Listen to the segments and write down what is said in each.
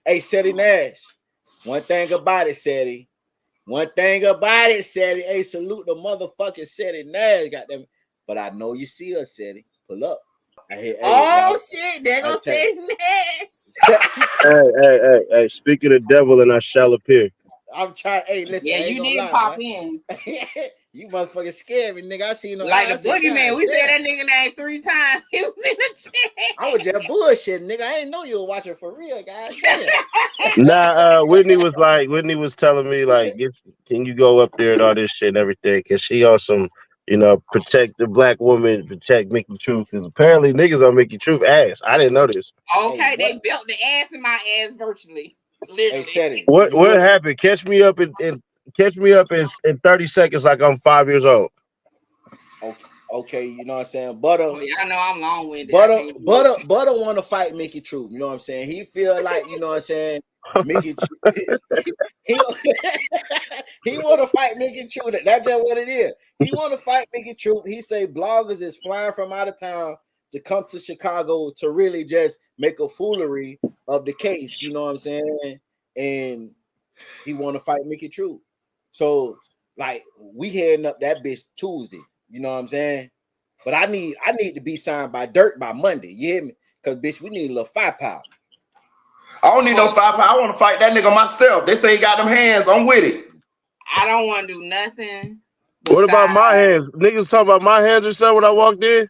Hey, Ceddy Nash. One thing about it, Ceddy. Hey, salute the motherfucking Ceddy Nash. Goddamn. But I know you see us, Ceddy. Pull up. Shit, they're gonna say Nash. Hey, speak of the devil and I shall appear. I'm trying. Hey, listen. Yeah, you did pop in. You motherfucking scared me, nigga. I seen no like the boogeyman. We said that nigga name 3 times. He was in the chat. I was just bullshit, nigga. I didn't know you were watching for real, guys. Nah, Whitney was telling me like, can you go up there and all this shit and everything? Cause she on some, protect the black woman, protect Mickey Truth. Cause apparently niggas on Mickey Truth ass. I didn't know this. Okay, hey, they built the ass in my ass virtually. Literally. Hey, what happened? Catch me up in 30 seconds like I'm 5 years old. Okay, you know what I'm saying? Butter. I know I'm long-winded. Butter want to fight Mickey Truth. You know what I'm saying? He feel like, you know what I'm saying, Mickey Truth. he want to fight Mickey Truth. That's just what it is. He want to fight Mickey Truth. He say bloggers is flying from out of town to come to Chicago to really just make a foolery of the case. You know what I'm saying? And he want to fight Mickey Truth. So, like, we heading up that bitch Tuesday. You know what I'm saying? But I need to be signed by Dirk by Monday. You hear me? Because, bitch, we need a little firepower. I don't need no firepower. I want to fight that nigga myself. They say he got them hands. I'm with it. I don't want to do nothing. What about my hands? Niggas talking about my hands or something when I walked in?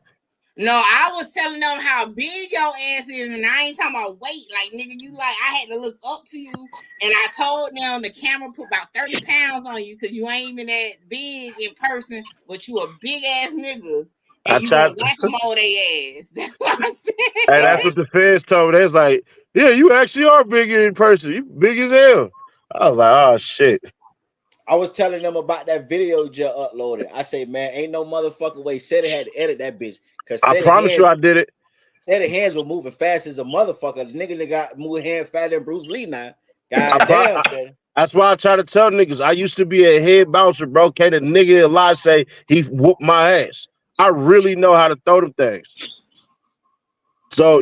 No, I was telling them how big your ass is, and I ain't talking about weight. Like, nigga, I had to look up to you, and I told them the camera put about 30 pounds on you because you ain't even that big in person, but you a big ass nigga, and you gonna whack-a-mole they ass. That's what I said. And that's what the fans told me. They was like, yeah, you actually are bigger in person. You big as hell. I was like, oh, shit. I was telling them about that video just uploaded. I say, man, ain't no motherfucking way. Ceddy had to edit that bitch. I promise you I did it. Ceddy hands were moving fast as a motherfucker. The nigga got moving hands faster than Bruce Lee now. God damn, Ceddy. That's why I try to tell niggas. I used to be a head bouncer, bro. Can't a nigga lie say he whooped my ass. I really know how to throw them things. So,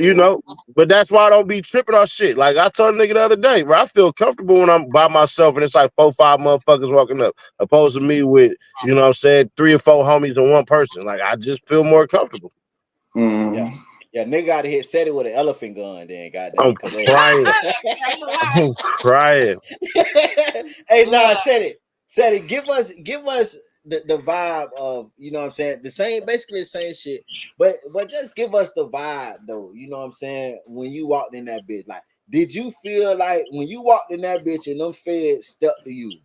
but that's why I don't be tripping on shit. Like I told a nigga the other day, bro, I feel comfortable when I'm by myself and it's like 4 or 5 motherfuckers walking up, opposed to me with, 3 or 4 homies and one person. Like I just feel more comfortable. Yeah, nigga got to hit Ceddy with an elephant gun. Then goddamn, I'm crying. I'm crying. Hey, nah, Ceddy, give us the vibe of, you know what I'm saying, basically the same shit, but just give us the vibe though, you know what I'm saying, when you walked in that bitch. Like, did you feel like when you walked in that bitch and them feds stuck to you,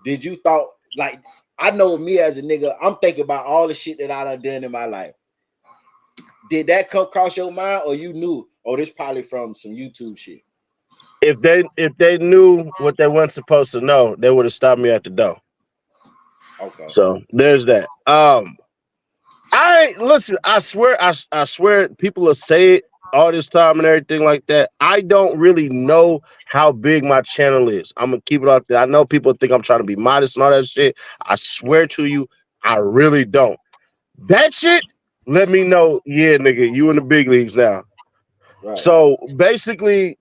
did you thought, like, I know me as a nigga, I'm thinking about all the shit that I done in my life. Did that come across your mind, or you knew, this probably from some YouTube shit? If they knew what they weren't supposed to know, they would have stopped me at the door. Okay. So there's that. I swear people will say it all this time and everything like that. I don't really know how big my channel is. I'm gonna keep it out there. I know people think I'm trying to be modest and all that shit. I swear to you, I really don't. That shit, let me know. Yeah, nigga, you in the big leagues now. Right. So basically,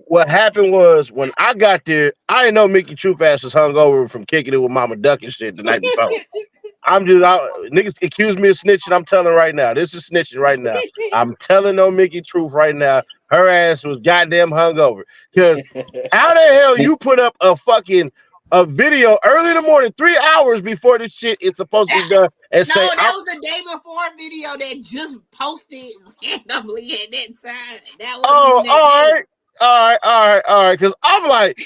what happened was when I got there, I didn't know Mickey Truth ass was hungover from kicking it with Mama Duck and shit the night before. Niggas accuse me of snitching. I'm telling right now. This is snitching right now. I'm telling no Mickey Truth right now. Her ass was goddamn hungover. Because how the hell you put up a video early in the morning, 3 hours before this shit it's supposed to be done, and say that was the day before video that just posted randomly at that time. That was all right. Because I'm like,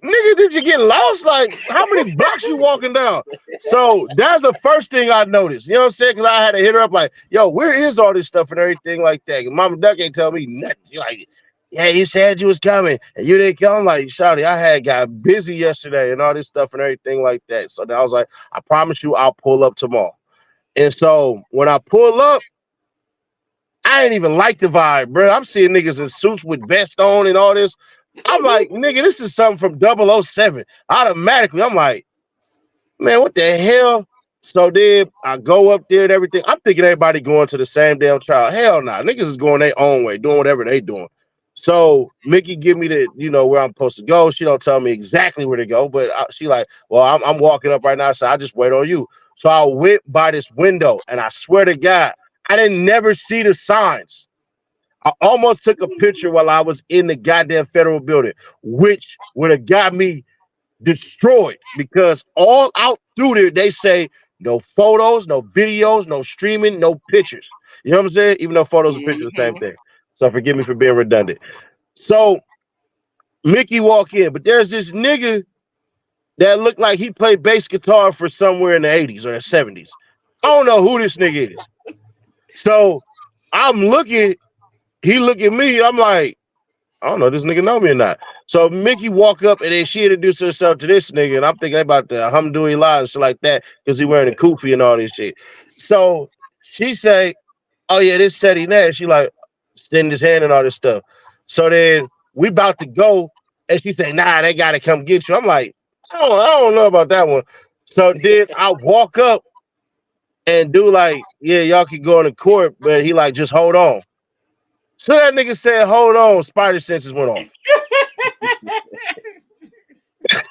nigga, did you get lost? Like, how many blocks you walking down? So that's the first thing I noticed. You know what I'm saying? Because I had to hit her up like, yo, where is all this stuff and everything like that? And Mama Duck ain't tell me nothing. She like, yeah, you said you was coming and you didn't come. I'm like, shawty, I got busy yesterday and all this stuff and everything like that. So then I was like, I promise you I'll pull up tomorrow. And so when I pull up, I ain't even like the vibe, bro. I'm seeing niggas in suits with vests on and all this. I'm like, nigga, this is something from 007. Automatically, I'm like, man, what the hell? So then I go up there and everything. I'm thinking everybody going to the same damn trial. Hell no. Niggas is going their own way, doing whatever they doing. So Mickey give me the, where I'm supposed to go. She don't tell me exactly where to go, but she like, well, I'm walking up right now, so I just wait on you. So I went by this window, and I swear to God, I didn't never see the signs. I almost took a picture while I was in the goddamn federal building, which would have got me destroyed because all out through there they say no photos, no videos, no streaming, no pictures. You know what I'm saying? Even though photos and pictures are the same thing. So forgive me for being redundant. So Mickey walk in, but there's this nigga that looked like he played bass guitar for somewhere in the 80s or the 70s. I don't know who this nigga is. So I'm looking, he look at me, I'm like, I don't know if this nigga know me or not. So Mickey walk up and then she introduced herself to this nigga, and I'm thinking about the alhamdulillah and shit like that because he wearing a kufi and all this shit. So she say, "Oh yeah, this Ceddy Nash." She like extending his hand and all this stuff. So then we about to go, and she say, "Nah, they gotta come get you." I'm like, I don't know about that one. So then I walk up and do like, yeah, y'all can go into court, but he like, just hold on. So that nigga said, hold on, spider senses went off.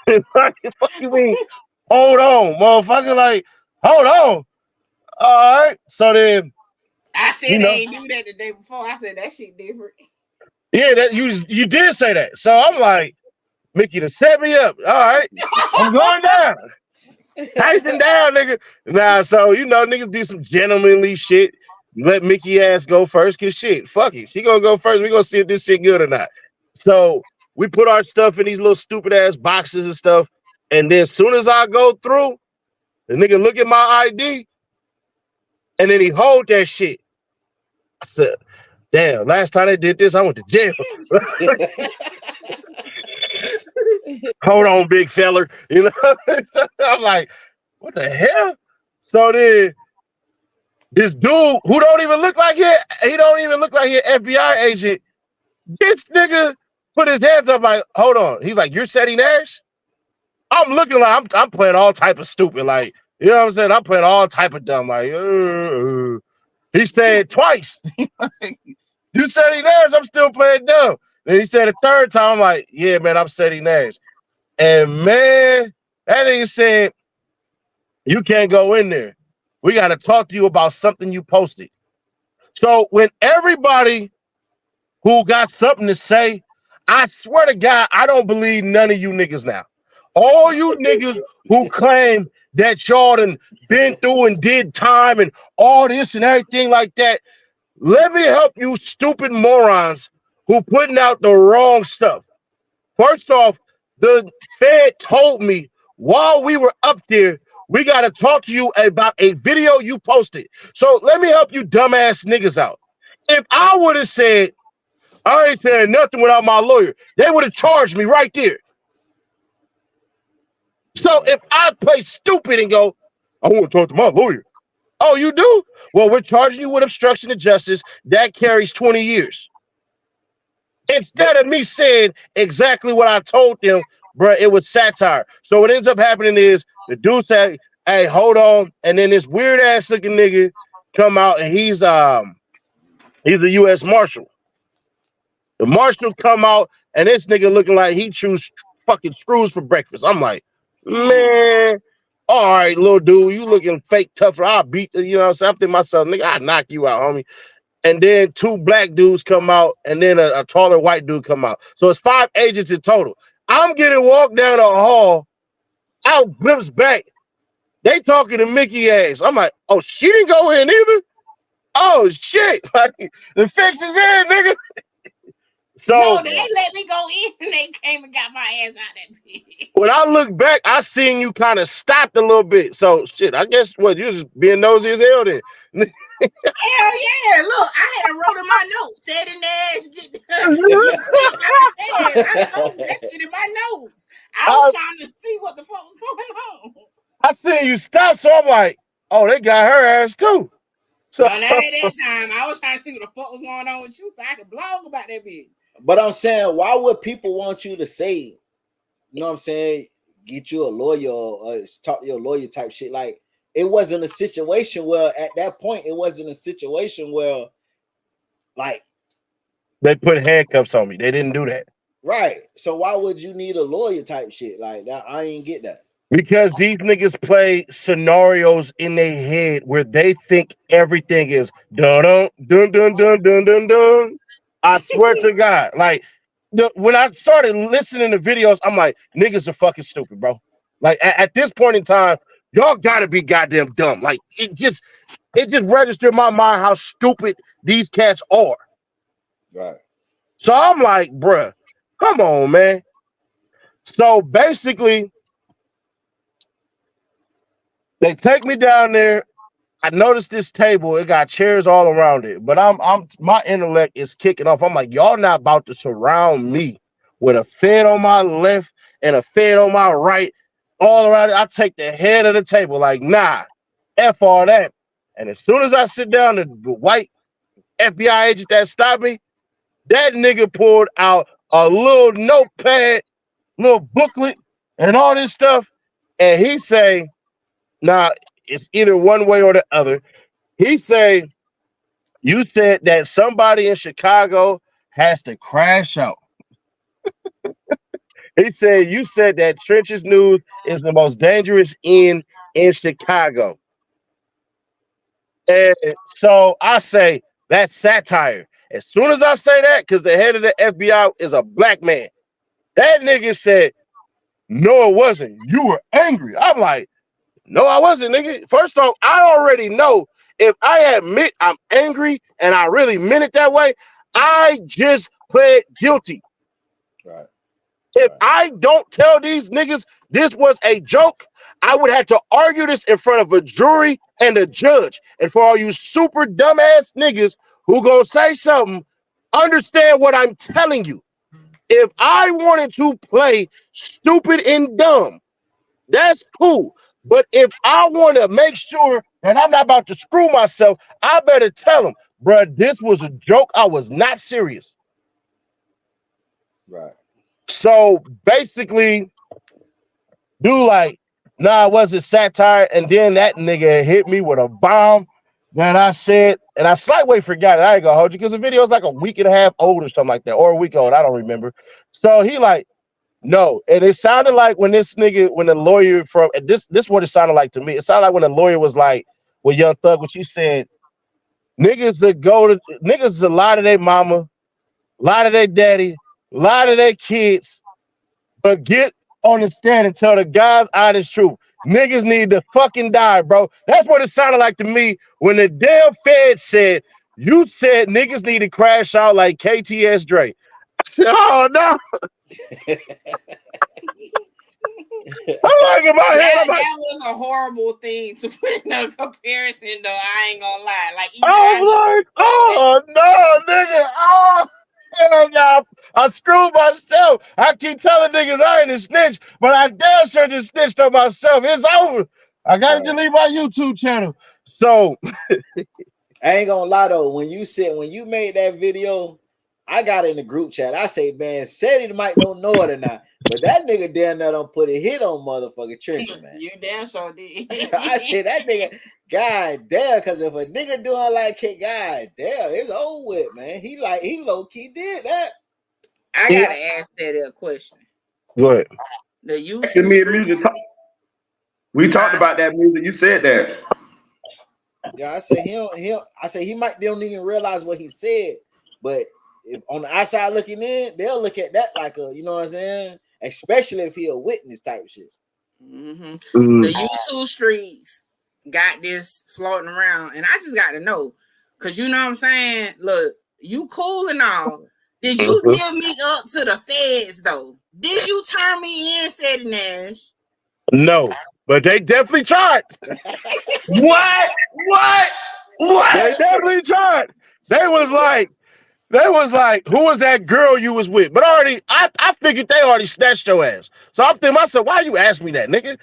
What the fuck you mean? Hold on, motherfucker. Like, hold on. All right. So then, I said they ain't do that the day before. I said that shit different. Yeah, that you did say that. So I'm like, Mickey to set me up. All right, I'm going down. Tyson down, nigga. Nah, so niggas do some gentlemanly shit. You let Mickey ass go first, cause shit, fuck it. She gonna go first. We gonna see if this shit good or not. So we put our stuff in these little stupid ass boxes and stuff. And then as soon as I go through, the nigga look at my ID and then he hold that shit. I said, damn, last time they did this, I went to jail. Hold on, big feller. I'm like, what the hell? So then this dude who don't even look like he don't even look like he an FBI agent. This nigga put his hands up like, hold on. He's like, you're Ceddy Nash? I'm looking like I'm playing all type of stupid. Like, you know what I'm saying? I'm playing all type of dumb. Like, he said twice. You Ceddy Nash, I'm still playing dumb. Then he said a third time, I'm like, yeah, man, I'm Ceddy Nash. And man, that nigga said, you can't go in there. We got to talk to you about something you posted. So when everybody who got something to say, I swear to God, I don't believe none of you niggas now. All you niggas who claim that y'all done been through and did time and all this and everything like that, let me help you stupid morons who putting out the wrong stuff. First off, the Fed told me while we were up there, we got to talk to you about a video you posted. So let me help you dumbass niggas out. If I would have said, I ain't saying nothing without my lawyer, they would have charged me right there. So if I play stupid and go, I want to talk to my lawyer. Oh, you do? Well, we're charging you with obstruction of justice. That carries 20 years. Instead of me saying exactly what I told them, bro, it was satire. So what ends up happening is the dude said, hey, hold on. And then this weird ass looking nigga come out and he's a U.S. Marshal. The Marshal come out and this nigga looking like he chews fucking screws for breakfast. I'm like, man, all right, little dude, you looking fake tougher. I'll beat you, know what I'm saying? I'm thinking myself, nigga, I'll knock you out, homie. And then 2 black dudes come out, and then a taller white dude come out. So it's 5 agents in total. I'm getting walked down the hall. I'll glimpse back. They talking to Mickey ass. I'm like, oh, she didn't go in either? Oh, shit. Like, the fix is in, nigga. So no, they let me go in and they came and got my ass out that bitch. When I look back, I seen you kind of stopped a little bit. So, shit, I guess what, you just being nosy as hell then. Hell yeah! Look, I had a wrote in my notes. Ceddy Nash, get I wrote that shit in my notes. I was trying to see what the fuck was going on. I seen you stop, so I'm like, oh, they got her ass too. So well, not at that time. I was trying to see what the fuck was going on with you, so I could blog about that bitch. But I'm saying, why would people want you to say, you know what I'm saying, get you a lawyer or talk to your lawyer type shit? Like, it wasn't a situation where, at that point, it wasn't a situation where, like, They put handcuffs on me. They didn't do that. Right. So why would you need a lawyer type shit like that? I ain't get that. Because these niggas play scenarios in their head where they think everything is dun dun dun dun dun dun dun dun. I swear to God, like when I started listening to videos, I'm like, niggas are fucking stupid, bro. Like at this point in time, y'all gotta be goddamn dumb. Like it just registered in my mind how stupid these cats are. Right. So I'm like, bruh, come on, man. So basically, they take me down there. I noticed this table, it got chairs all around it, but I'm my intellect is kicking off. I'm like, y'all not about to surround me with a fed on my left and a fed on my right, all around it. I take the head of the table, like, nah, F all that. And as soon as I sit down, the white FBI agent that stopped me, that nigga pulled out a little notepad, little booklet, and all this stuff. And he say, nah, it's either one way or the other. He say, you said that somebody in Chicago has to crash out. He said, you said that Trenches News is the most dangerous in Chicago. And so I say, that's satire. As soon as I say that, because the head of the FBI is a black man, that nigga said, no, it wasn't. You were angry. I'm like, no, I wasn't, nigga. First off, I already know if I admit I'm angry and I really meant it that way, I just pled guilty. Right. If I don't tell these niggas this was a joke, I would have to argue this in front of a jury and a judge. And for all you super dumbass niggas who gonna say something, understand what I'm telling you. If I wanted to play stupid and dumb, that's cool. But if I want to make sure that I'm not about to screw myself, I better tell them, bro, this was a joke. I was not serious. Right. So basically, do like, nah, it wasn't satire. And then that nigga hit me with a bomb that I said, and I slightly forgot it. I ain't gonna hold you because the video is like a week and a half old or something like that, or a week old. I don't remember. So he like, no, and it sounded like when the lawyer from this what it sounded like to me. It sounded like when the lawyer was like, with Young Thug, when she said, niggas a lie to their mama, lie to their daddy, lie to their kids, but get on the stand and tell the guys honest truth. Niggas need to fucking die, bro. That's what it sounded like to me when the damn Fed said, you said niggas need to crash out like KTS Dre. I said, oh no. I'm like in my head. That was a horrible thing to put in a comparison, though. I ain't gonna lie. Like, I'm like, oh no, nigga. Oh, hell no. I screwed myself. I keep telling niggas I ain't a snitch, but I damn sure just snitched on myself. It's over. I gotta delete my YouTube channel. So I ain't gonna lie though, when you made that video, I got in the group chat. I say, man, Ceddy might don't know it or not, but that nigga down there don't put a hit on motherfucking Trenton, man. You damn sure did. I said that nigga, god damn, because if a nigga doing like god damn, it's over with, man. He low key did that. I gotta ask Ceddy a question. Go ahead. The YouTube we talked about that music. You said that. Yeah, I said he might don't even realize what he said, but if on the outside looking in, they'll look at that like a, you know what I'm saying? Especially if he a witness type shit. Mm-hmm. Mm-hmm. The YouTube streets got this floating around, and I just got to know, because you know what I'm saying? Look, you cool and all. Did you give me up to the feds, though? Did you turn me in, Ceddy Nash? No, but they definitely tried. What? They definitely tried. They was like, who was that girl you was with? But I figured they already snatched your ass. So I'm thinking myself, why you ask me that, nigga?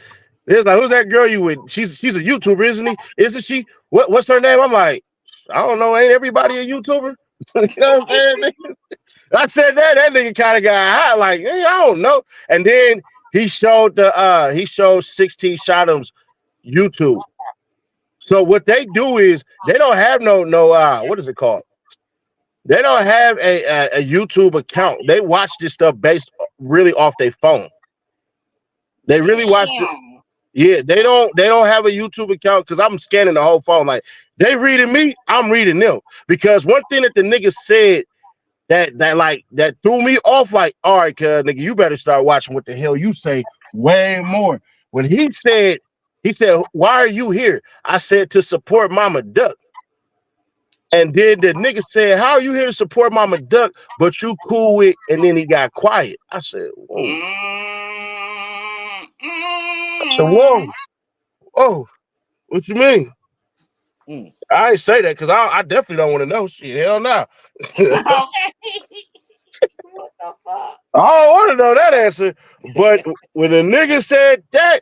It's like, who's that girl you with? She's a YouTuber, isn't he? Isn't she? What's her name? I'm like, I don't know. Ain't everybody a YouTuber? You know what I'm saying? I said that nigga kind of got hot, like, hey, I don't know. And then he showed 16 Shot'em's YouTube. So what they do is they don't have no what is it called? They don't have a YouTube account. They watch this stuff based really off their phone. They really watch it. Yeah, they don't have a YouTube account because I'm scanning the whole phone. Like they reading me, I'm reading them. Because one thing that the nigga said that threw me off, like, all right, cuz nigga, you better start watching what the hell you say way more. When he said, why are you here? I said to support Mama Duck. And then the nigga said, how are you here to support Mama Duck, but you cool with, and then he got quiet. I said, whoa. I said, whoa. Oh, what you mean? I ain't say that because I definitely don't want to know. Shit, hell no. Okay. What the fuck? I don't want to know that answer. But when the nigga said that,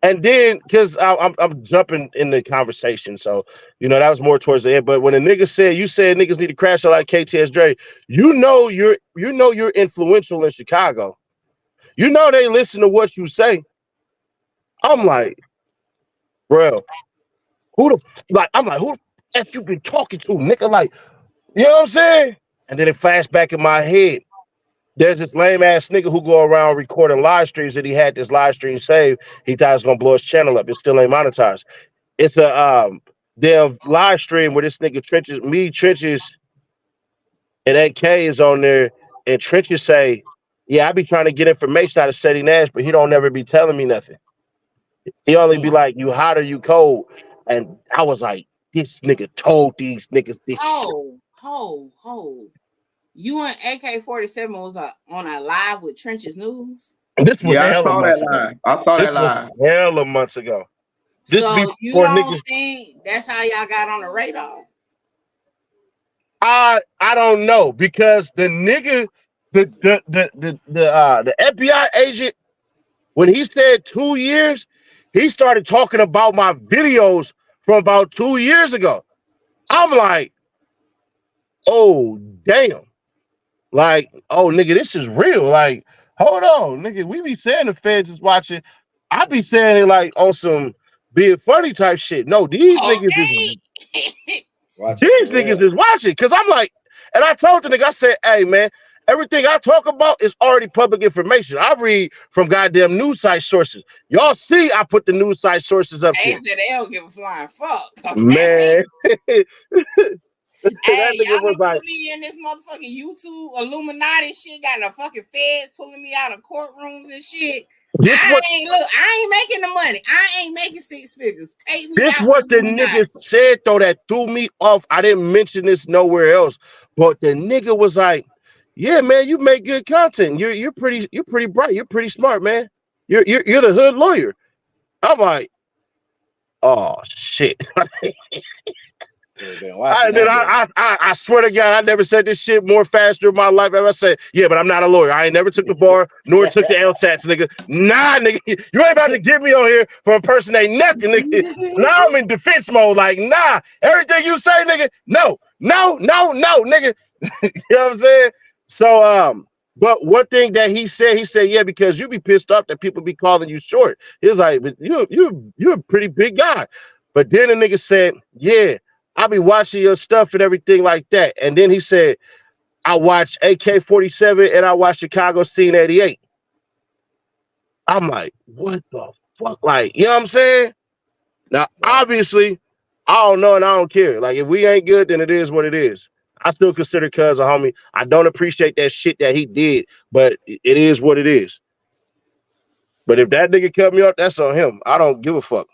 and then because I'm jumping in the conversation, so that was more towards the end. But when the nigga said, you said niggas need to crash out like KTS Dre, you're influential in Chicago. They listen to what you say. I'm like, bro, who the F you been talking to, nigga? Like, you know what I'm saying? And then it flashed back in my head. There's this lame ass nigga who go around recording live streams that he had this live stream saved. He thought it was gonna blow his channel up. It still ain't monetized. It's a damn live stream where this nigga Trenches, and AK is on there, and Trenches say, yeah, I be trying to get information out of Ceddy Nash, but he don't never be telling me nothing. He only be like, you hot or you cold. And I was like, this nigga told these niggas this shit. You and AK-47 was on a live with Trenches News? This was I saw that live. I saw that live. Hella months ago. So you don't think that's how y'all got on the radar? I don't know, because the nigga, the FBI agent, when he said 2 years, he started talking about my videos from about 2 years ago. I'm like, oh damn. Like, oh nigga, this is real. Like, hold on, nigga. We be saying the feds is watching. I be saying it like on some being funny type shit. No, these niggas is watching. Cause I'm like, and I told the nigga, I said, hey man, everything I talk about is already public information. I read from goddamn news site sources. Y'all see I put the news site sources up here. They said they don't give a flying fuck. Okay? Man. Hey, y'all was like, put me in this motherfucking YouTube Illuminati shit. Got the fucking feds pulling me out of courtrooms and shit. I ain't making the money. I ain't making six figures. Take me this out. What the nigga said though that threw me off. I didn't mention this nowhere else, but the nigga was like, "Yeah, man, you make good content. You're pretty bright. You're pretty smart, man. You're the hood lawyer." I'm like, "Oh shit." I swear to God, I never said this shit more faster in my life. I said, yeah, but I'm not a lawyer. I ain't never took the bar, nor took the LSATs, nigga. Nah, nigga, you ain't about to get me on here for impersonating nothing, nigga. Now I'm in defense mode. Like, nah, everything you say, nigga, no, nigga. You know what I'm saying? So, but one thing that he said, yeah, because you be pissed off that people be calling you short. He was like, but you're a pretty big guy. But then the nigga said, yeah, I be watching your stuff and everything like that. And then he said, I watch AK-47 and I watch Chicago Scene 88. I'm like, what the fuck? Like, you know what I'm saying? Now, obviously, I don't know and I don't care. Like, if we ain't good, then it is what it is. I still consider Cuz a homie. I don't appreciate that shit that he did, but it is what it is. But if that nigga cut me off, that's on him. I don't give a fuck.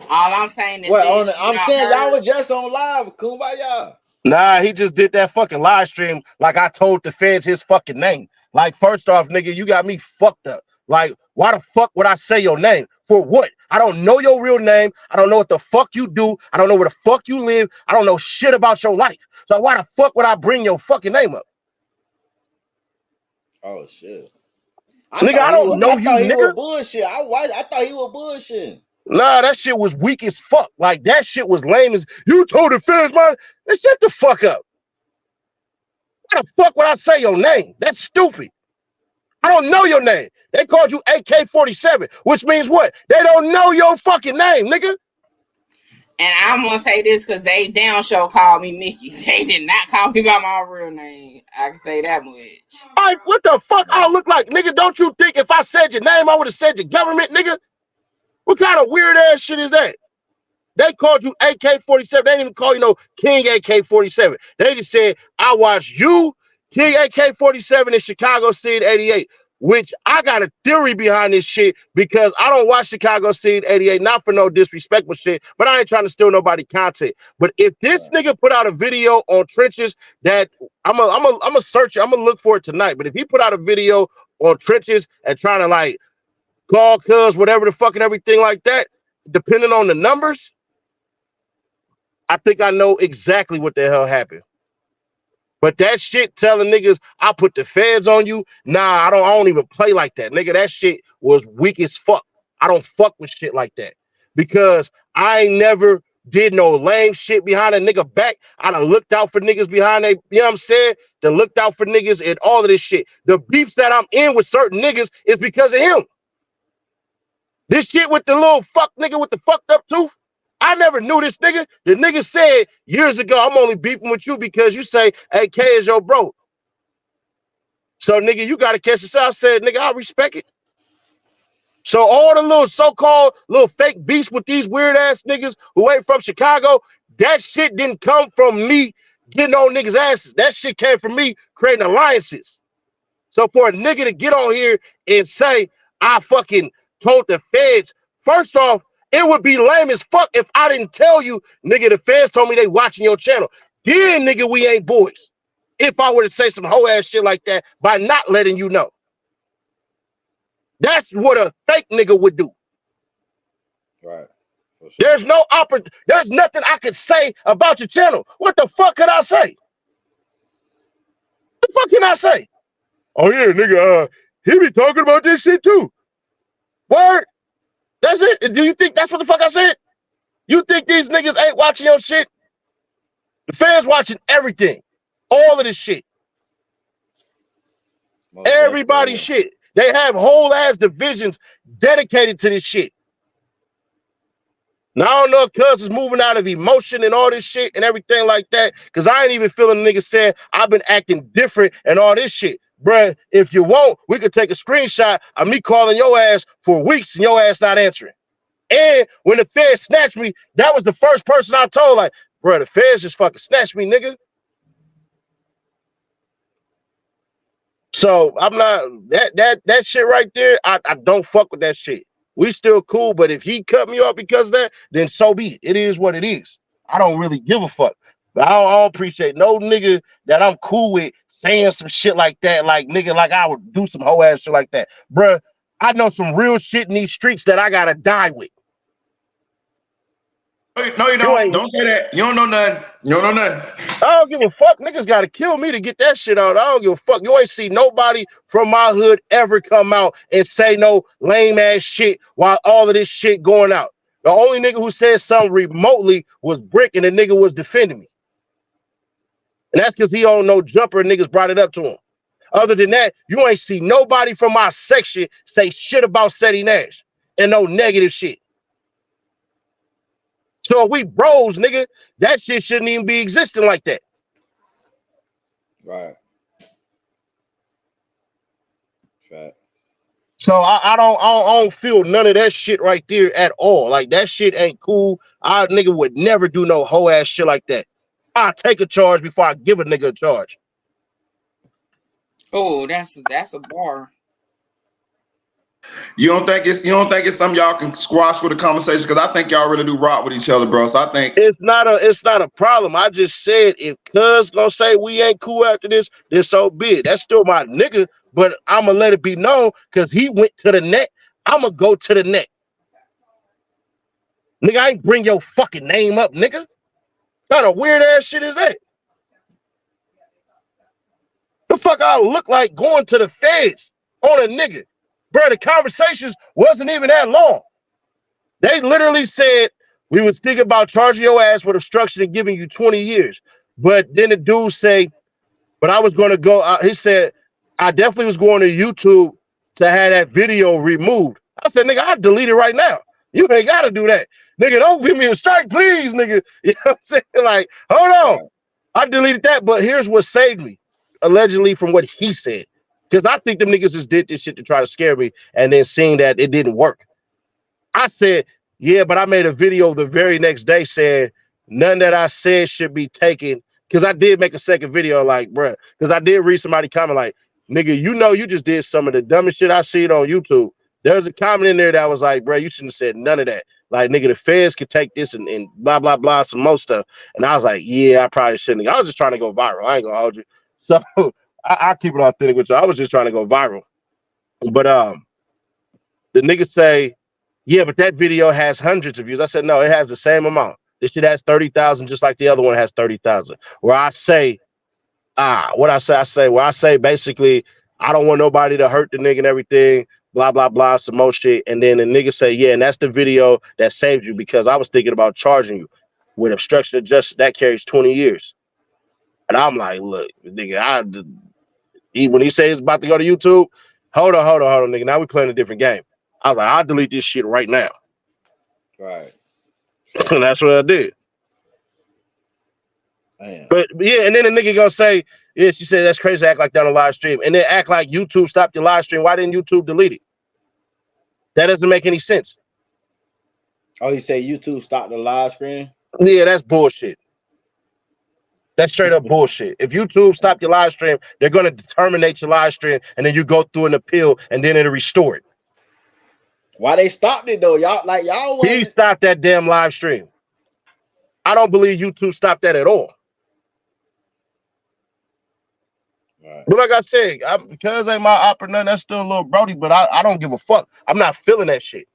All I'm saying is, I'm saying y'all were just on live, Kumbaya. Nah, he just did that fucking live stream like I told the feds his fucking name. Like, first off, nigga, you got me fucked up. Like, why the fuck would I say your name? For what? I don't know your real name. I don't know what the fuck you do. I don't know where the fuck you live. I don't know shit about your life. So why the fuck would I bring your fucking name up? Oh shit. Nigga, I don't know you, nigga. Was bullshit. I thought he was bullshit. Nah, that shit was weak as fuck. Like, that shit was lame as you told the feds, man. Shut the fuck up. Why the fuck would I say your name? That's stupid. I don't know your name. They called you AK-47, which means what? They don't know your fucking name, nigga. And I'm gonna say this because they down show called me Mickey. They did not call me by my real name. I can say that much. All right, what the fuck I look like, nigga? Don't you think if I said your name, I would have said your government, nigga? What kind of weird ass shit is that? They called you AK-47. They didn't even call you no King AK-47. They just said, I watched you, King AK-47 in Chicago Scene 88, which I got a theory behind this shit because I don't watch Chicago Scene 88, not for no disrespectful shit, but I ain't trying to steal nobody content. But if this nigga put out a video on trenches that I'm a search, I'm gonna look for it tonight. But if he put out a video on trenches and trying to like call cuz whatever the fuck and everything like that, depending on the numbers, I think I know exactly what the hell happened. But that shit telling niggas I put the feds on you, nah, I don't even play like that. Nigga, that shit was weak as fuck. I don't fuck with shit like that. Because I ain't never did no lame shit behind a nigga back. I done looked out for niggas behind they, you know what I'm saying? Done looked out for niggas and all of this shit. The beefs that I'm in with certain niggas is because of him. This shit with the little fuck nigga with the fucked up tooth, I never knew this nigga. The nigga said years ago, I'm only beefing with you because you say, hey, K is your bro. So, nigga, you got to catch this out. I said, nigga, I respect it. So all the little so-called little fake beefs with these weird-ass niggas who ain't from Chicago, that shit didn't come from me getting on niggas' asses. That shit came from me creating alliances. So for a nigga to get on here and say, I fucking told the feds, first off, it would be lame as fuck if I didn't tell you, nigga, the feds told me they watching your channel. Then, nigga, we ain't boys. If I were to say some hoe ass shit like that by not letting you know. That's what a fake nigga would do. Right. For sure. There's nothing I could say about your channel. What the fuck could I say? What the fuck can I say? Oh yeah, nigga, he be talking about this shit too. Word. That's it. Do you think that's what the fuck I said? You think these niggas ain't watching your shit? The fans watching everything. All of this shit. Everybody's shit. They have whole ass divisions dedicated to this shit. Now, I don't know if cuz is moving out of emotion and all this shit and everything like that, because I ain't even feeling the nigga saying I've been acting different and all this shit. Bruh, if you want, we could take a screenshot of me calling your ass for weeks and your ass not answering. And when the feds snatched me, that was the first person I told, like, bruh, the feds just fucking snatched me, nigga. So I'm not, that shit right there, I don't fuck with that shit. We still cool, but if he cut me off because of that, then so be it. It is what it is. I don't really give a fuck. But I don't appreciate no nigga that I'm cool with saying some shit like that, like nigga, like I would do some hoe ass shit like that. Bruh, I know some real shit in these streets that I gotta die with. No, you don't. Don't say that. You don't know nothing. You don't know nothing. I don't give a fuck. Niggas gotta kill me to get that shit out. I don't give a fuck. You ain't see nobody from my hood ever come out and say no lame ass shit while all of this shit going out. The only nigga who said something remotely was Brick, and the nigga was defending me. And that's because he don't know jumper and niggas brought it up to him. Other than that, you ain't see nobody from my section say shit about Ceddy Nash and no negative shit. So if we bros, nigga, that shit shouldn't even be existing like that. Right. Fact. So I don't feel none of that shit right there at all. Like that shit ain't cool. I nigga would never do no hoe ass shit like that. I take a charge before I give a nigga a charge. Oh, that's a bar. You don't think it's something y'all can squash with a conversation? Because I think y'all really do rock with each other, bro. So I think it's not a problem. I just said if cuz gonna say we ain't cool after this, then so be it. That's still my nigga, but I'ma let it be known because he went to the net. I'ma go to the net. Nigga, I ain't bring your fucking name up, nigga. What kind of weird ass shit is that? The fuck I look like going to the feds on a nigga? Bro, the conversations wasn't even that long. They literally said, we would think about charging your ass with obstruction and giving you 20 years. But then the dude say, but I was going to go, he said, I definitely was going to YouTube to have that video removed. I said, nigga, I'll delete it right now. You ain't gotta do that. Nigga, don't give me a strike, please, nigga. You know what I'm saying? Like, hold on. Right. I deleted that, but here's what saved me, allegedly, from what he said. Because I think them niggas just did this shit to try to scare me, and then seeing that it didn't work. I said, yeah, but I made a video the very next day saying none that I said should be taken. Because I did make a second video, like, bruh, because I did read somebody comment like, nigga, you know you just did some of the dumbest shit I seen on YouTube. There was a comment in there that was like, bruh, you shouldn't have said none of that. Like, nigga, the feds could take this and blah, blah, blah, some more stuff. And I was like, yeah, I probably shouldn't. I was just trying to go viral. I ain't gonna hold you. So I keep it authentic with you. I was just trying to go viral. But the niggas say, yeah, but that video has hundreds of views. I said, no, it has the same amount. This shit has 30,000, just like the other one has 30,000. Where I say, what I say basically, I don't want nobody to hurt the nigga and everything, blah, blah, blah, some more shit. And then the nigga say, yeah, and that's the video that saved you because I was thinking about charging you with obstruction of justice. That carries 20 years. And I'm like, look, nigga, when he says he's about to go to YouTube, hold on, nigga. Now we playing a different game. I was like, I'll delete this shit right now. Right. And that's what I did. Damn. But yeah, and then the nigga gonna say, yeah, she said that's crazy to act like that on a live stream. And then act like YouTube stopped your live stream. Why didn't YouTube delete it? That doesn't make any sense. Oh, you say YouTube stopped the live stream? Yeah, that's bullshit. That's straight up bullshit. If YouTube stopped your live stream, they're gonna terminate your live stream, and then you go through an appeal, and then it'll restore it. Why they stopped it though? Y'all He stopped that damn live stream. I don't believe YouTube stopped that at all. Right. But like I said, because ain't my opera none, that's still a little Brody, but I don't give a fuck. I'm not feeling that shit.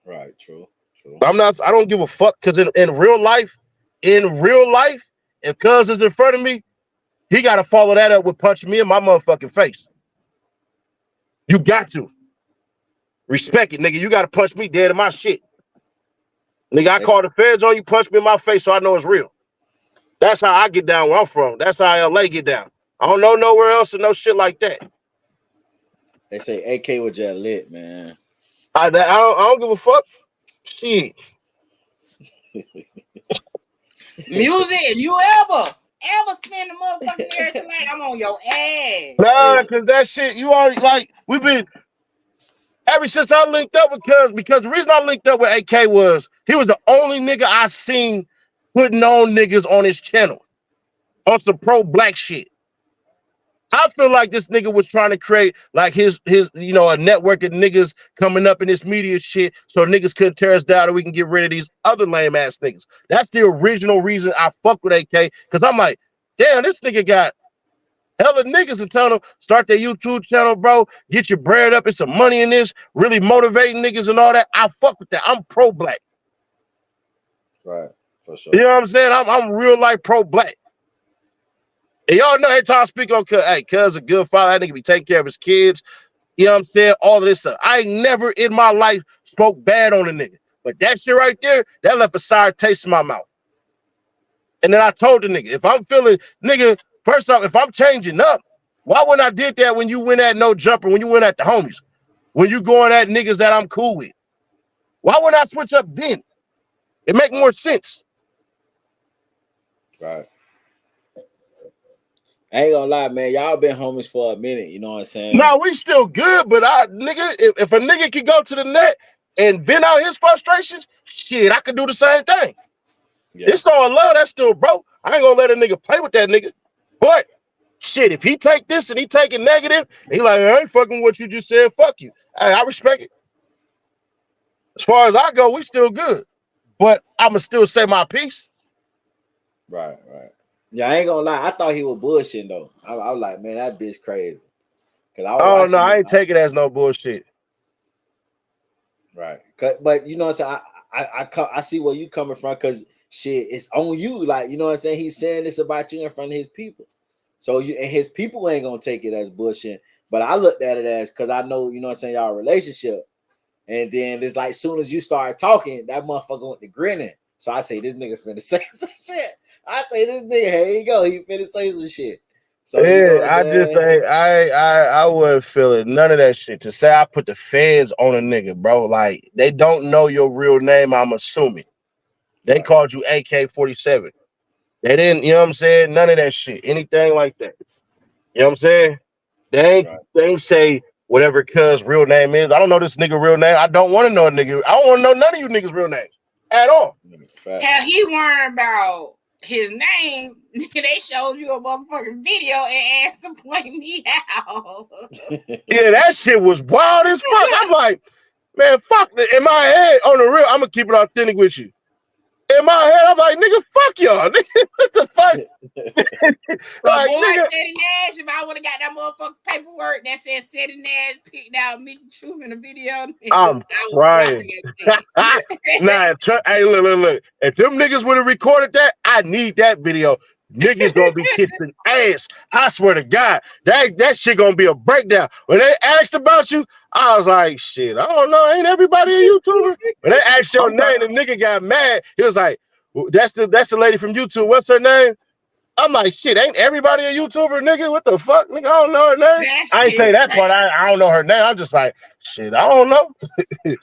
Right, true. I don't give a fuck because in real life, if Cuz is in front of me, he got to follow that up with punching me in my motherfucking face. You got to. Respect it, nigga. You got to punch me dead in my shit. Nigga, I call the feds on you, punch me in my face so I know it's real. That's how I get down where I'm from. That's how LA get down. I don't know nowhere else and no shit like that. They say AK was just lit, man. I don't give a fuck. Shit. Music, if you ever spend the motherfucking years tonight, I'm on your ass. Nah, because that shit, you already like, we've been, ever since I linked up with Cuz, because the reason I linked up with AK was, he was the only nigga I seen putting on niggas on his channel on some pro-black shit. I feel like this nigga was trying to create like his a network of niggas coming up in this media shit so niggas couldn't tear us down and we can get rid of these other lame ass niggas. That's the original reason I fuck with AK, because I'm like, damn, this nigga got hella niggas and telling them start their YouTube channel, bro, get your bread up and some money in this, really motivating niggas and all that. I fuck with that. I'm pro-black. Right, for sure. You know what I'm saying? I'm real life pro-black. And y'all know every time I speak on Cuz, hey, Cuz a good father, that nigga be taking care of his kids. You know what I'm saying? All of this stuff. I ain't never in my life spoke bad on a nigga. But that shit right there, that left a sour taste in my mouth. And then I told the nigga, if I'm feeling, nigga, first off, if I'm changing up, why wouldn't I did that when you went at No Jumper, when you went at the homies? When you going at niggas that I'm cool with? Why wouldn't I switch up then? It make more sense. Right. I ain't gonna lie, man. Y'all been homies for a minute. You know what I'm saying? Nah, we still good, but nigga, if a nigga can go to the net and vent out his frustrations, shit, I could do the same thing. Yeah. It's all love. That's still bro. I ain't gonna let a nigga play with that nigga. But shit, if he take this and he take it negative, he like, I ain't fucking what you just said. Fuck you. Hey, I respect it. As far as I go, we still good. But I'ma still say my piece. Right. Yeah, I ain't gonna lie. I thought he was bullshitting though. I was like, man, that bitch crazy. I ain't take it as no bullshit. Right. But you know what I'm saying? I see where you coming from, because shit, it's on you. Like, you know what I'm saying? He's saying this about you in front of his people. So and his people ain't gonna take it as bullshit. But I looked at it as, because I know, you know what I'm saying, y'all relationship. And then it's like, as soon as you start talking, that motherfucker went to grinning. So I say, this nigga finna say some shit. I say, this nigga, here you go. He finna say some shit. So you know what I'm I just saying? say I wouldn't feel it. None of that shit. To say I put the feds on a nigga, bro. Like they don't know your real name, I'm assuming. They Right. called you AK-47. They didn't, you know what I'm saying? None of that shit. Anything like that. You know what I'm saying? Right. They ain't say whatever cuz real name is. I don't know this nigga real name. I don't want to know a nigga. I don't want to know none of you niggas' real names at all. Fact. Hell, he worried about his name. They showed you a motherfucking video and asked to point me out. Yeah, that shit was wild as fuck. I'm like, man, fuck. In my head, on the real, I'm gonna keep it authentic with you. In my head, I'm like, nigga, fuck y'all. Nigga, what the fuck? But Like, boy, nigga, Ceddy Nash, if I would have got that motherfucking paperwork that said Ceddy Nash picked out Mickey Truth in the video, I'm I was crying. dropping that shit. Hey, look. If them niggas would have recorded that, I need that video. Niggas gonna be kissing ass. I swear to God, that shit gonna be a breakdown. When they asked about you, I was like, shit, I don't know, ain't everybody a YouTuber? When they asked your name, the nigga got mad. He was like, that's the lady from YouTube. What's her name? I'm like, shit, ain't everybody a YouTuber, nigga? What the fuck, nigga? I don't know her name. That I ain't say shit that part. crazy. I don't know her name. I'm just like, shit, I don't know.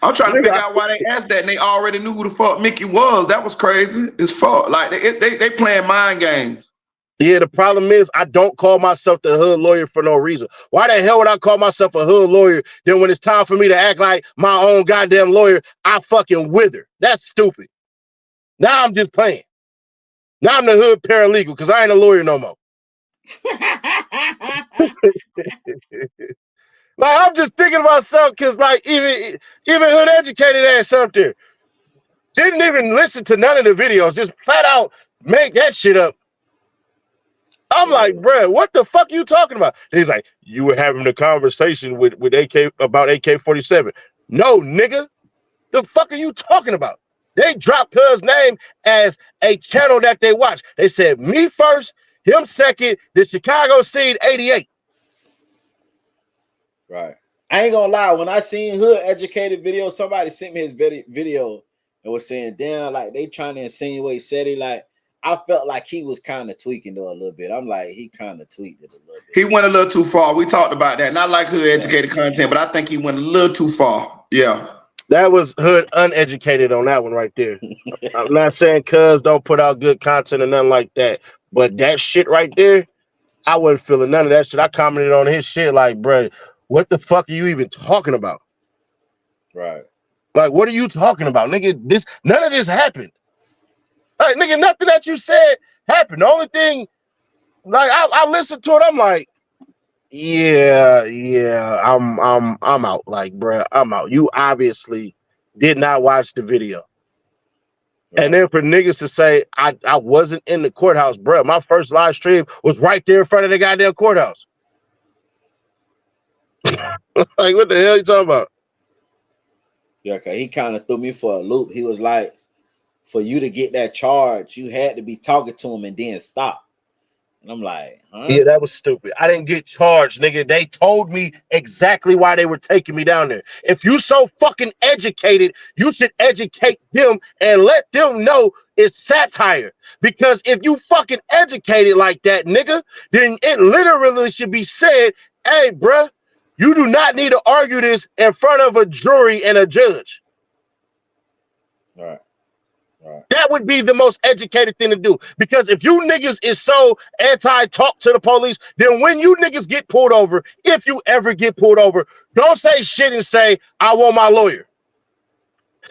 I'm trying to Nigga, figure out why they asked that and they already knew who the fuck Mickey was. That was crazy as fuck. Like they playing mind games. Yeah, the problem is I don't call myself the hood lawyer for no reason. Why the hell would I call myself a hood lawyer? Then when it's time for me to act like my own goddamn lawyer, I fucking wither. That's stupid. Now I'm just playing. Now I'm the hood paralegal because I ain't a lawyer no more. Like I'm just thinking to myself because like even hood educated ass up there didn't even listen to none of the videos, just flat out make that shit up. I'm like, bro, what the fuck you talking about? He's like, you were having a conversation with AK about AK-47. No, nigga, the fuck are you talking about? They dropped Cuz name as a channel that they watch. They said me first, him second, the Chicago Seed 88. Right. I ain't gonna lie. When I seen hood educated video, somebody sent me his video and was saying, damn, like they trying to insinuate Ceddy. Like I felt like he was kind of tweaking though a little bit. I'm like, he kind of tweaked it a little bit. He went a little too far. We talked about that. Not like hood educated content, but I think he went a little too far. Yeah. That was hood uneducated on that one right there. I'm not saying Cuz don't put out good content or nothing like that, but that shit right there, I wasn't feeling none of that shit. I commented on his shit like, bro, what the fuck are you even talking about? Right. Like, what are you talking about, nigga? None of this happened. Like, nigga, nothing that you said happened. The only thing, like, I listened to it. I'm like, yeah, I'm out. Like, bro, I'm out. You obviously did not watch the video. Right. And then for niggas to say I wasn't in the courthouse, bro. My first live stream was right there in front of the goddamn courthouse. Like, what the hell you talking about? Yeah, okay. He kind of threw me for a loop. He was like, for you to get that charge, you had to be talking to him and then stop. And I'm like, huh? Yeah, that was stupid. I didn't get charged, nigga. They told me exactly why they were taking me down there. If you so fucking educated, you should educate them and let them know it's satire. Because if you fucking educated like that, nigga, then it literally should be said, hey, bruh, you do not need to argue this in front of a jury and a judge. Right. Right. That would be the most educated thing to do. Because if you niggas is so anti-talk to the police, then when you niggas get pulled over, if you ever get pulled over, don't say shit and say, I want my lawyer.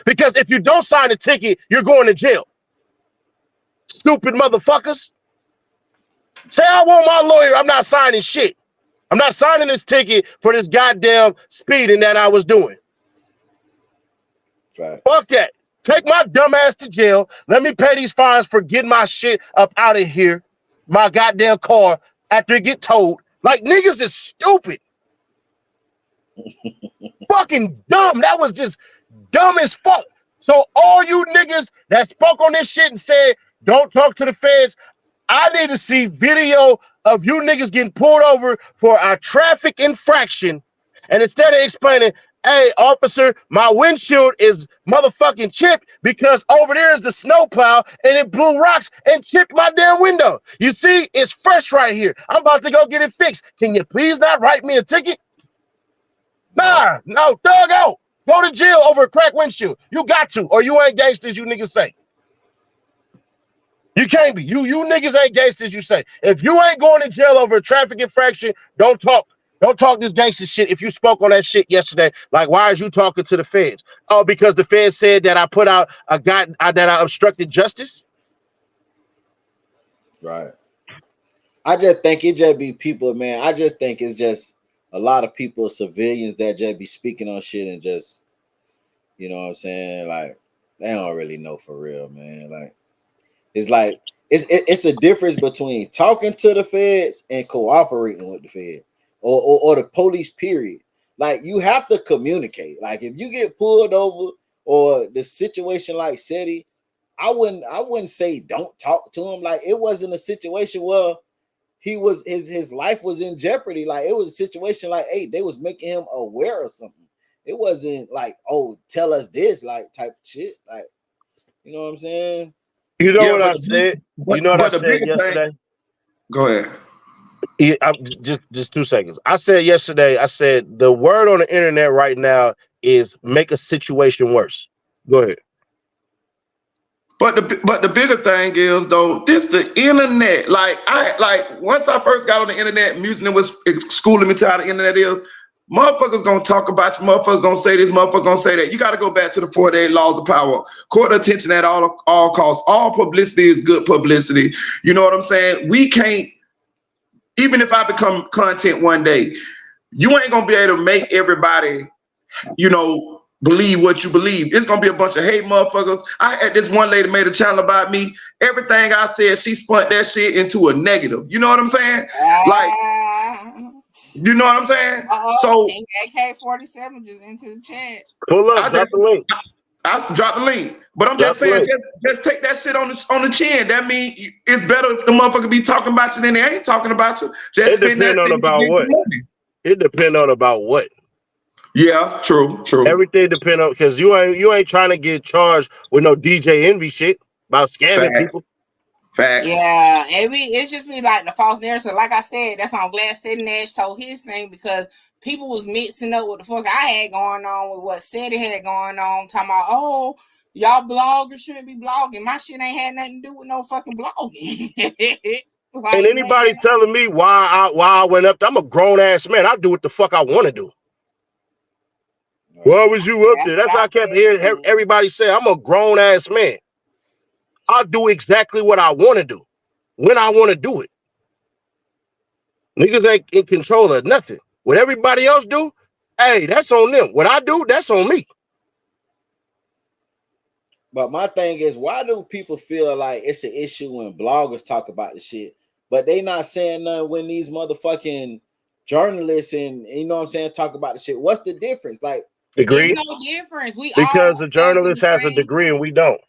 Because if you don't sign a ticket, you're going to jail. Stupid motherfuckers. Say, I want my lawyer. I'm not signing shit. I'm not signing this ticket for this goddamn speeding that I was doing. Right. Fuck that. Take my dumb ass to jail. Let me pay these fines for getting my shit up out of here, my goddamn car, after it get towed. Like, niggas is stupid. Fucking dumb. That was just dumb as fuck. So all you niggas that spoke on this shit and said, don't talk to the feds, I need to see video of you niggas getting pulled over for a traffic infraction. And instead of explaining, Hey, officer, my windshield is motherfucking chipped because over there is the snowplow and it blew rocks and chipped my damn window. You see, it's fresh right here. I'm about to go get it fixed. Can you please not write me a ticket? Nah, no, thug out. Go to jail over a cracked windshield. You got to, or you ain't gangsters, you niggas say. You can't be. You niggas ain't gangsters, you say. If you ain't going to jail over a traffic infraction, don't talk. Don't talk this gangster shit. If you spoke on that shit yesterday, like, why is you talking to the feds? Oh, because the feds said that I put out that I obstructed justice. Right. I just think it just be people, man. I just think it's just a lot of people, civilians, that just be speaking on shit and just, you know what I'm saying? Like, they don't really know for real, man. Like, it's a difference between talking to the feds and cooperating with the feds or the police, period. Like, you have to communicate. Like, if you get pulled over or the situation like Ceddy, I wouldn't say don't talk to him. Like, it wasn't a situation where he was his life was in jeopardy. Like, it was a situation like, hey, they was making him aware of something. It wasn't like, oh, tell us this, like, type of shit. Like, you know what I'm saying? You know what I said? You know what I said yesterday? Go ahead. Yeah, just 2 seconds. I said yesterday, I said the word on the internet right now is make a situation worse. Go ahead. But the bigger thing is, though, this the internet. Like, once I first got on the internet, music was schooling me to how the internet is. Motherfuckers gonna talk about you. Motherfuckers gonna say this. Motherfuckers gonna say that. You got to go back to the 48 laws of power. Court attention at all costs. All publicity is good publicity. You know what I'm saying? We can't. Even if I become content one day, you ain't gonna be able to make everybody, believe what you believe. It's gonna be a bunch of hate motherfuckers. I had this one lady made a channel about me. Everything I said, she spun that shit into a negative. You know what I'm saying? Like, you know what I'm saying? So AK-47 just into the chat. Pull up, drop the link. I dropped the link, but I'm just saying, just take that shit on the chin. That means it's better if the motherfucker be talking about you than they ain't talking about you. Just it depends on about what. It depends on about what. Yeah, true. Everything depends on, because you ain't trying to get charged with no DJ envy shit about scamming people. Facts. Yeah, and it's just be like the false narrative. Like I said, that's why I'm glad Ceddy Nash told his thing, because people was mixing up what the fuck I had going on with what Ceddy had going on, talking about, oh, y'all bloggers shouldn't be blogging. My shit ain't had nothing to do with no fucking blogging. Like, and anybody telling me why I went up there, I'm a grown ass man. I do what the fuck I want to do. Why was you up there? That's why I kept hearing everybody say I'm a grown ass man. I'll do exactly what I want to do when I want to do it. Niggas ain't in control of nothing. What everybody else do, hey, that's on them. What I do, that's on me. But my thing is, why do people feel like it's an issue when bloggers talk about the shit, but they not saying nothing when these motherfucking journalists and, you know what I'm saying, talk about the shit? What's the difference? Like, degree? There's no difference. Because the journalist has a degree and we don't.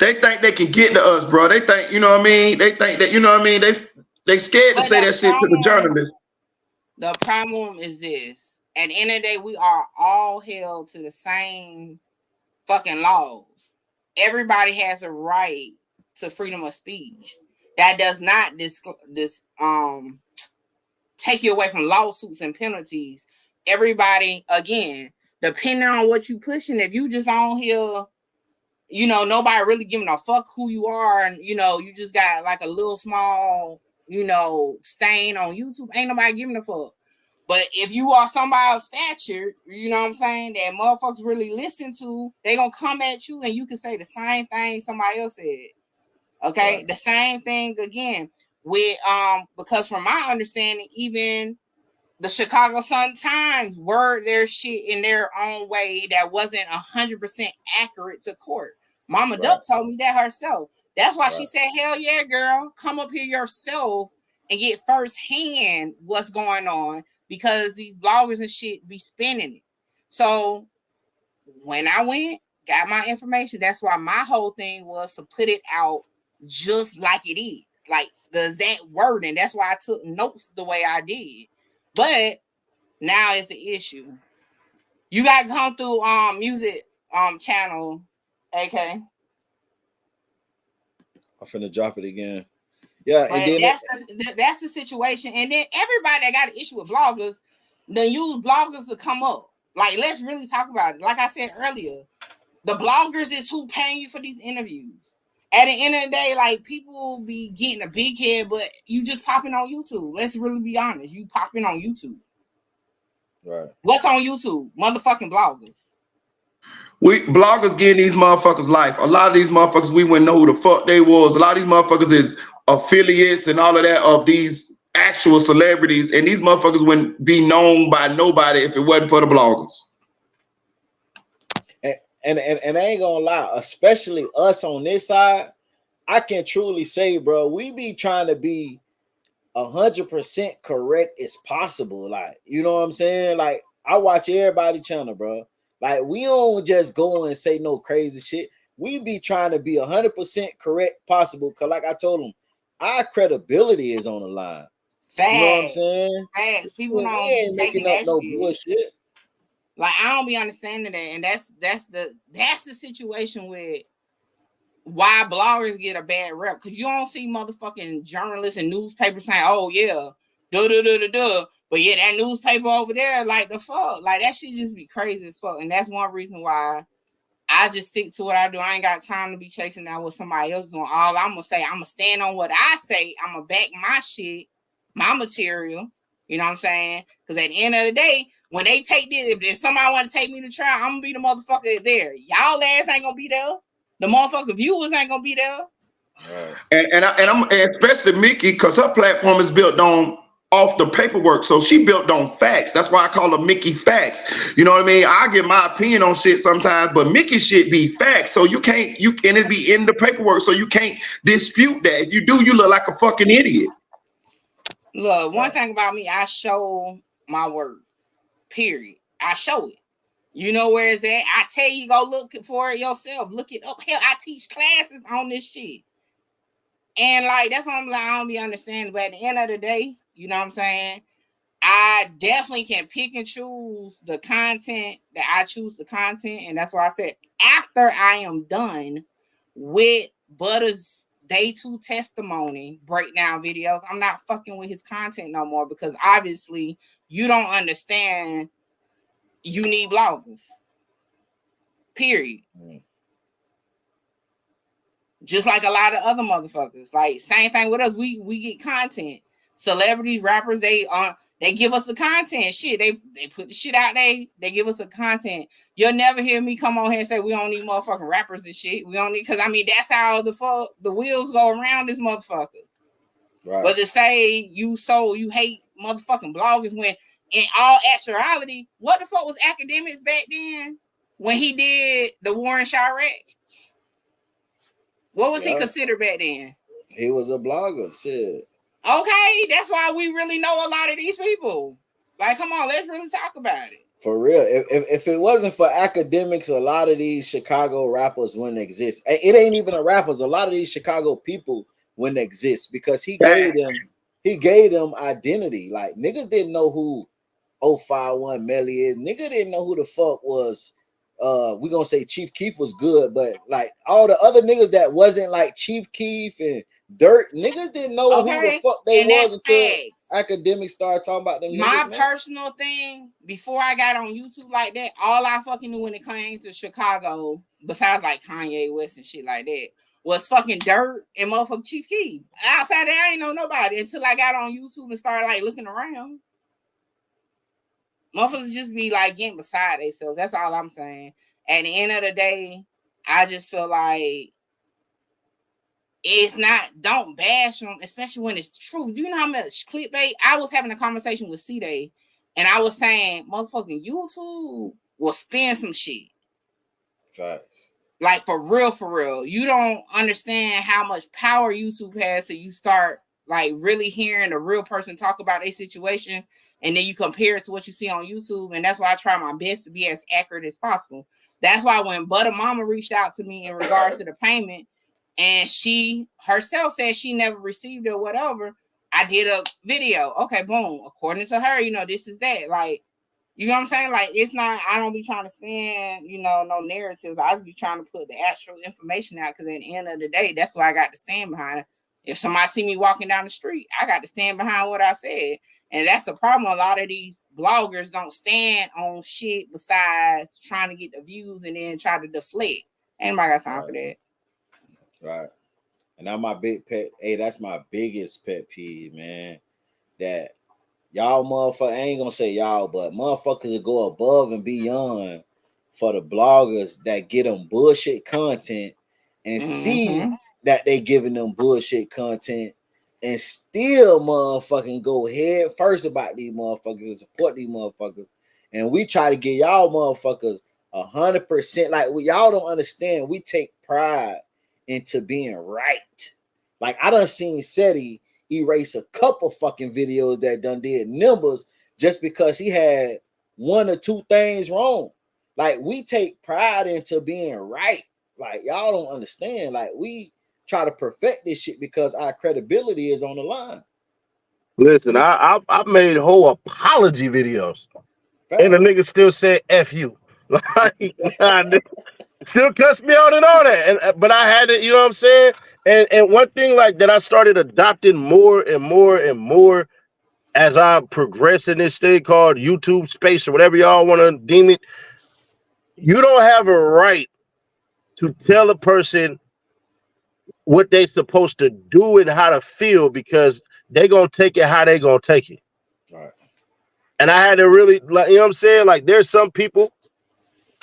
They think they can get to us, bro. They think, you know what I mean? They think that, you know what I mean? They scared to say that shit to the journalist. The problem is this. At the end of the day, we are all held to the same fucking laws. Everybody has a right to freedom of speech. That does not take you away from lawsuits and penalties. Everybody, again, depending on what you pushing, if you just on here, you know, nobody really giving a fuck who you are, and you know, you just got like a little small, you know, stain on YouTube, ain't nobody giving a fuck. But if you are somebody of stature, you know what I'm saying, that motherfuckers really listen to, they gonna come at you and you can say the same thing somebody else said. Okay, right. The same thing again with because from my understanding, even the Chicago Sun-Times word their shit in their own way that wasn't 100% accurate to court. Mama right. Duck told me that herself. That's why right. She said, hell yeah, girl, come up here yourself and get firsthand what's going on, because these bloggers and shit be spinning it. So when I went, got my information, that's why my whole thing was to put it out just like it is, like the exact wording. That's why I took notes the way I did. But now is the issue. You got to come through music channel, AK. I'm finna drop it again. Yeah, but and then that's the situation. And then everybody that got an issue with bloggers, they use bloggers to come up. Like, let's really talk about it. Like I said earlier, the bloggers is who paying you for these interviews. At the end of the day, like, people be getting a big head, but you just popping on YouTube. Let's really be honest. You popping on YouTube. Right. What's on YouTube? Motherfucking bloggers. We bloggers getting these motherfuckers life. A lot of these motherfuckers, we wouldn't know who the fuck they was. A lot of these motherfuckers is affiliates and all of that of these actual celebrities, and these motherfuckers wouldn't be known by nobody if it wasn't for the bloggers. And I ain't gonna lie, especially us on this side, I can truly say, bro, we be trying to be 100% correct as possible. Like, you know what I'm saying? Like, I watch everybody channel, bro. Like, we don't just go and say no crazy shit. We be trying to be 100% correct possible. Cause like I told them, our credibility is on the line. Facts. You know what I'm saying? Facts. People don't ain't making up no bullshit. Like, I don't be understanding that, and that's the situation with why bloggers get a bad rep, because you don't see motherfucking journalists and newspapers saying, "Oh yeah, but yeah, that newspaper over there, like, the fuck, like, that shit just be crazy as fuck." And that's one reason why I just stick to what I do. I ain't got time to be chasing out what somebody else doing. All I'm gonna say, I'm gonna stand on what I say. I'm gonna back my shit, my material. You know what I'm saying? Because at the end of the day, when they take this, if somebody want to take me to trial, I'm gonna be the motherfucker there. Y'all ass ain't gonna be there. The motherfucking viewers ain't gonna be there. And especially Mickey, because her platform is built on off the paperwork, so she built on facts. That's why I call her Mickey Facts. You know what I mean? I give my opinion on shit sometimes, but Mickey shit be facts. So you can't, and it be in the paperwork, so you can't dispute that. If you do, you look like a fucking idiot. Look, one thing about me, I show my work. Period. I show it. You know where it's at. I tell you, go look for it yourself. Look it up. Hell, I teach classes on this shit. And like, that's what I'm like, I don't be understanding. But at the end of the day, you know what I'm saying? I definitely can pick and choose the content that I choose the content. And that's why I said, after I am done with Butter's Day 2 testimony breakdown videos, I'm not fucking with his content no more, because obviously you don't understand you need bloggers. Period. Just like a lot of other motherfuckers. Like, same thing with us. We get content. Celebrities, rappers, they give us the content. Shit, they put the shit out there. They give us the content. You'll never hear me come on here and say we don't need motherfucking rappers and shit. We don't need, because I mean, that's how the wheels go around this motherfucker. Right. But to say you hate motherfucking bloggers, when in all actuality, what the fuck was academics back then when he did the war in Chirac? What was he considered back then? He was a blogger. Shit. Okay, that's why we really know a lot of these people. Like, come on, let's really talk about it. For real. If it wasn't for academics, a lot of these Chicago rappers wouldn't exist. It ain't even the rappers. A lot of these Chicago people wouldn't exist, because he gave them identity. Like, niggas didn't know who 051 Melly is. Nigga didn't know who the fuck was. We gonna say Chief Keef was good, but like all the other niggas that wasn't like Chief Keef and Dirt, niggas didn't know who the fuck they was until academics started talking about them. My personal thing, before I got on YouTube like that, all I fucking knew when it came to Chicago, besides like Kanye West and shit like that, was fucking Dirt and motherfucking Chief Keef. Outside that, I ain't know nobody until I got on YouTube and started like looking around. Motherfuckers just be like getting beside themselves. That's all I'm saying. At the end of the day, I just feel like it's not, don't bash them, especially when it's true. Do you know how much clickbait? I was having a conversation with Ceddy, and I was saying, motherfucking YouTube will spin some shit. Facts. Like, for real. You don't understand how much power YouTube has, so you start like really hearing a real person talk about a situation, and then you compare it to what you see on YouTube. And that's why I try my best to be as accurate as possible. That's why when Butter Mama reached out to me in regards to the payment, and she herself said she never received it or whatever, I did a video. Okay, boom. According to her, this is that. Like, You know what I'm saying? Like, it's not, I don't be trying to spin, you know, no narratives. I be trying to put the actual information out because at the end of the day, that's why I got to stand behind it. If somebody see me walking down the street, I got to stand behind what I said. And that's the problem. A lot of these bloggers don't stand on shit besides trying to get the views and then try to deflect. Ain't nobody got time for that. Right. And now my big pet, that's my biggest pet peeve, man. That y'all motherfuckers, I ain't gonna say y'all, but motherfuckers will go above and beyond for the bloggers that get them bullshit content and see that they giving them bullshit content and still motherfucking go head first about these motherfuckers and support these motherfuckers. And we try to get y'all motherfuckers 100%. Like, y'all don't understand. We take pride into being right. Like, I done seen Ceddy erase a couple fucking videos that done did numbers just because he had one or two things wrong. Like, we take pride into being right. Like, y'all don't understand. Like, we try to perfect this shit because our credibility is on the line. Listen, I made whole apology videos, and the nigga still said "F you." Like, still cussed me out and all that. But I had it, you know what I'm saying? And one thing like that I started adopting more and more and more as I progress in this thing called YouTube space or whatever y'all want to deem it. You don't have a right to tell a person what they supposed to do and how to feel because they gonna take it how they gonna take it. Right. And I had to really, like, you know what I'm saying? Like, there's some people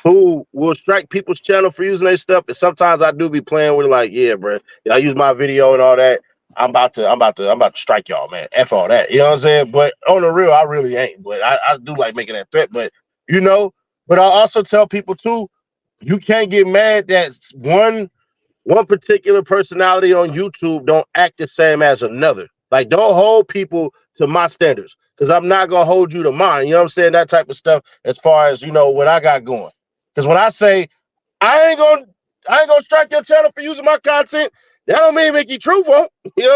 who will strike people's channel for using their stuff, and sometimes I do be playing with it, like, yeah, bro, I use my video and all that. I'm about to strike y'all, man. F all that. You know what I'm saying? But on the real, I really ain't. But I do like making that threat. But you know, but I also tell people too, you can't get mad that one particular personality on YouTube don't act the same as another. Like, don't hold people to my standards because I'm not gonna hold you to mine. You know what I'm saying? That type of stuff as far as, you know, what I got going. Because when I say I ain't gonna strike your channel for using my content, that don't mean Mickey Truth won't. You know?